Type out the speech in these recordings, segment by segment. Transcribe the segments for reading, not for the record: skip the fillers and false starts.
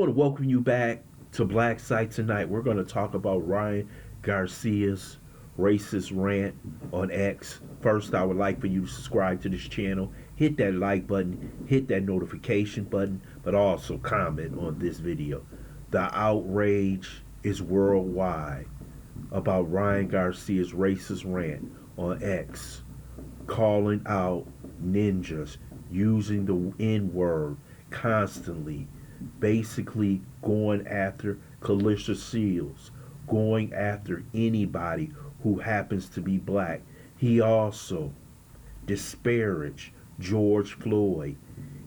want to welcome you back to Black Site tonight. We're going to talk about Ryan Garcia's racist rant on X. First, I would like for you to subscribe to this channel, hit that like button, hit that notification button, but also comment on this video. The outrage is worldwide about Ryan Garcia's racist rant on X, calling out ninjas, using the N-word constantly, basically going after Calista Seals, going after anybody who happens to be black. He also disparaged George Floyd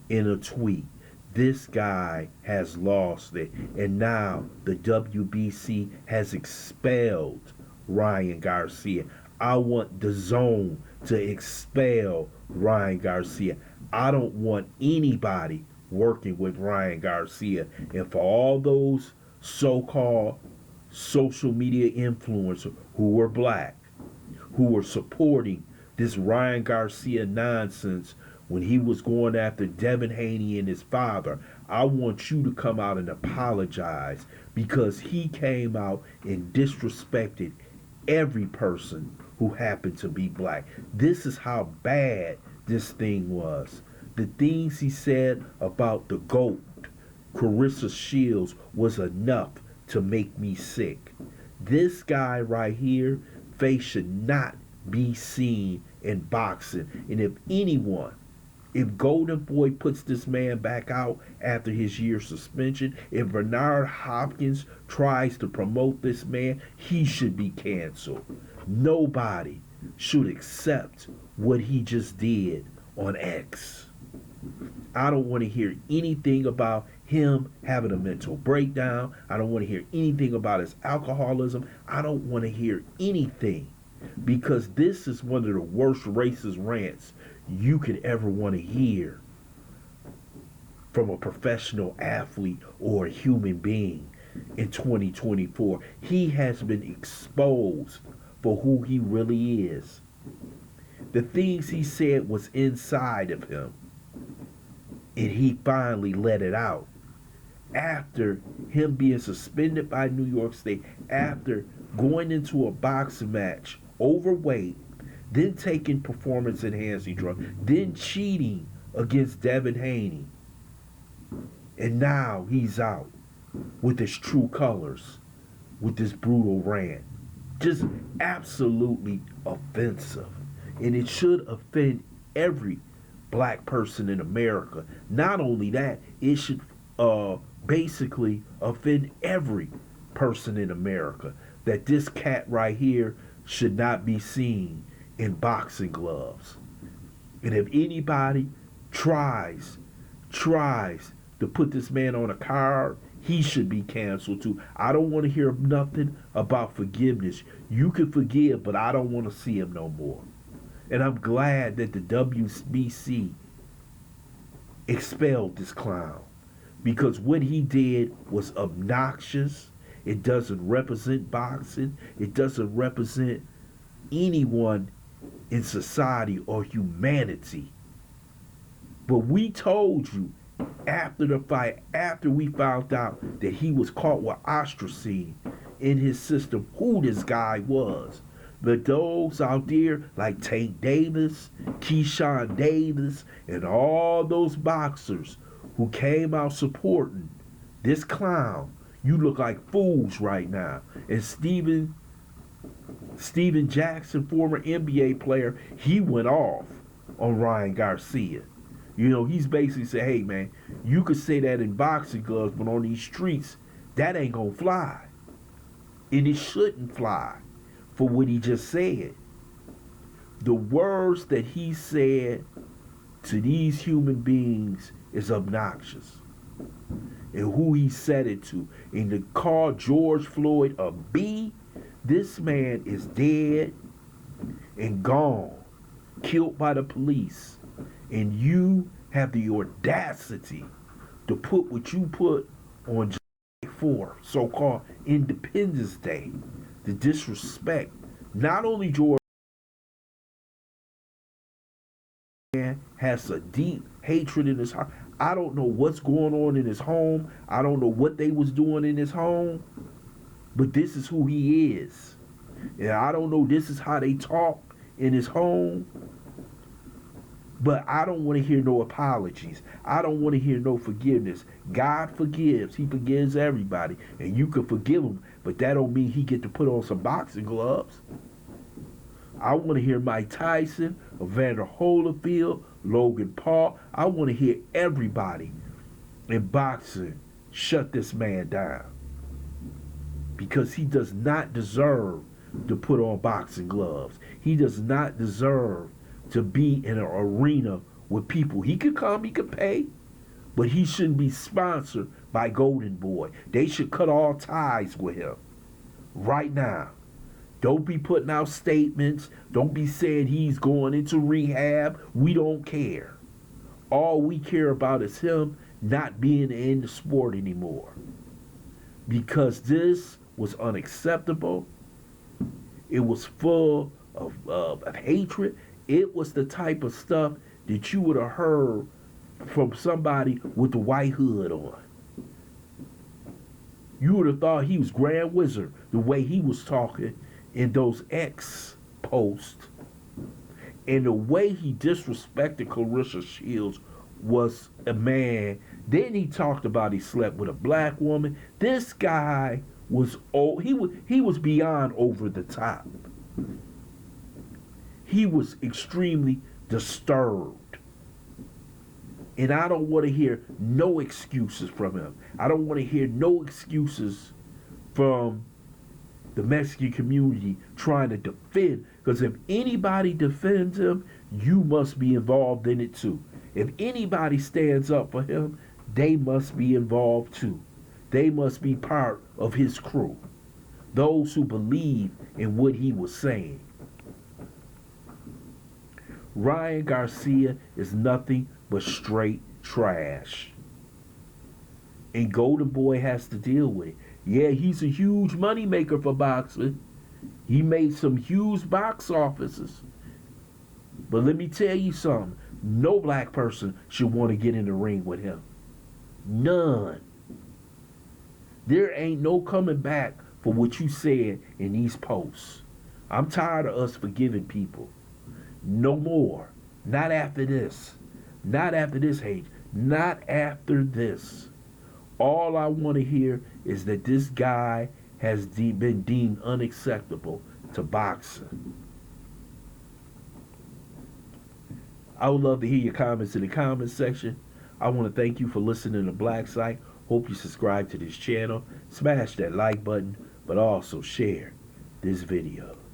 in a tweet. This guy has lost it, and now the WBC has expelled Ryan Garcia. I want the zone to expel Ryan Garcia. I don't want anybody working with Ryan Garcia. And for all those so-called social media influencers who were black, who were supporting this Ryan Garcia nonsense when he was going after Devin Haney and his father, I want you to come out and apologize, because he came out and disrespected every person who happened to be black. This is how bad this thing was. The things he said about the GOAT, Clarissa Shields, was enough to make me sick. This guy right here, face should not be seen in boxing. And if Golden Boy puts this man back out after his year suspension, if Bernard Hopkins tries to promote this man, he should be canceled. Nobody should accept what he just did on X. I don't want to hear anything about him having a mental breakdown. I don't want to hear anything about his alcoholism. I don't want to hear anything, because this is one of the worst racist rants you could ever want to hear from a professional athlete or a human being in 2024. He has been exposed for who he really is. The things he said was inside of him, and he finally let it out. After him being suspended by New York State, after going into a boxing match overweight, then taking performance enhancing drugs, then cheating against Devin Haney, and now he's out with his true colors, with this brutal rant. Just absolutely offensive. And it should offend every black person in America. Not only that, it should basically offend every person in America that this cat right here should not be seen in boxing gloves. And if anybody tries to put this man on a card, he should be canceled too. I don't want to hear nothing about forgiveness. You can forgive, but I don't want to see him no more. And I'm glad that the WBC expelled this clown, because what he did was obnoxious. It doesn't represent boxing. It doesn't represent anyone in society or humanity. But we told you after the fight, after we found out that he was caught with ostracine in his system, who this guy was. But those out there like Tank Davis, Keyshawn Davis, and all those boxers who came out supporting this clown, you look like fools right now. And Steven Jackson, former NBA player, he went off on Ryan Garcia. You know, he's basically said, hey man, you could say that in boxing gloves, but on these streets, that ain't gonna fly. And it shouldn't fly for what he just said. The words that he said to these human beings is obnoxious. And who he said it to. And to call George Floyd a B, this man is dead and gone, killed by the police. And you have the audacity to put what you put on July 4th, so-called Independence Day, to disrespect not only George has a deep hatred in his heart. I don't know what's going on in his home. I don't know what they was doing in his home. But this is who he is. And I don't know this is how they talk in his home. But I don't want to hear no apologies. I don't want to hear no forgiveness. God forgives. He forgives everybody. And you can forgive him. But that don't mean he get to put on some boxing gloves. I want to hear Mike Tyson, Evander Holyfield, Logan Paul. I want to hear everybody in boxing shut this man down. Because he does not deserve to put on boxing gloves. He does not deserve to be in an arena with people. He could come, he could pay, but he shouldn't be sponsored by Golden Boy. They should cut all ties with him right now. Don't be putting out statements. Don't be saying he's going into rehab. We don't care. All we care about is him not being in the sport anymore. Because this was unacceptable. It was full of hatred. It was the type of stuff that you would have heard from somebody with the white hood on. You would have thought he was Grand Wizard the way he was talking in those X posts. And the way he disrespected Clarissa Shields was a man. Then he talked about he slept with a black woman. This guy was old. He was beyond over the top. He was extremely disturbed. And I don't want to hear no excuses from him. I don't want to hear no excuses from the Mexican community trying to defend. Because if anybody defends him, you must be involved in it too. If anybody stands up for him, they must be involved too. They must be part of his crew. Those who believe in what he was saying. Ryan Garcia is nothing but straight trash. And Golden Boy has to deal with it. Yeah, he's a huge money maker for boxing. He made some huge box offices. But let me tell you something. No black person should want to get in the ring with him. None. There ain't no coming back for what you said in these posts. I'm tired of us forgiving people. No more. Not after this. Not after this hate. Not after this. All I want to hear is that this guy has been deemed unacceptable to boxing. I would love to hear your comments in the comments section. I want to thank you for listening to Black Site. Hope you subscribe to this channel. Smash that like button, but also share this video.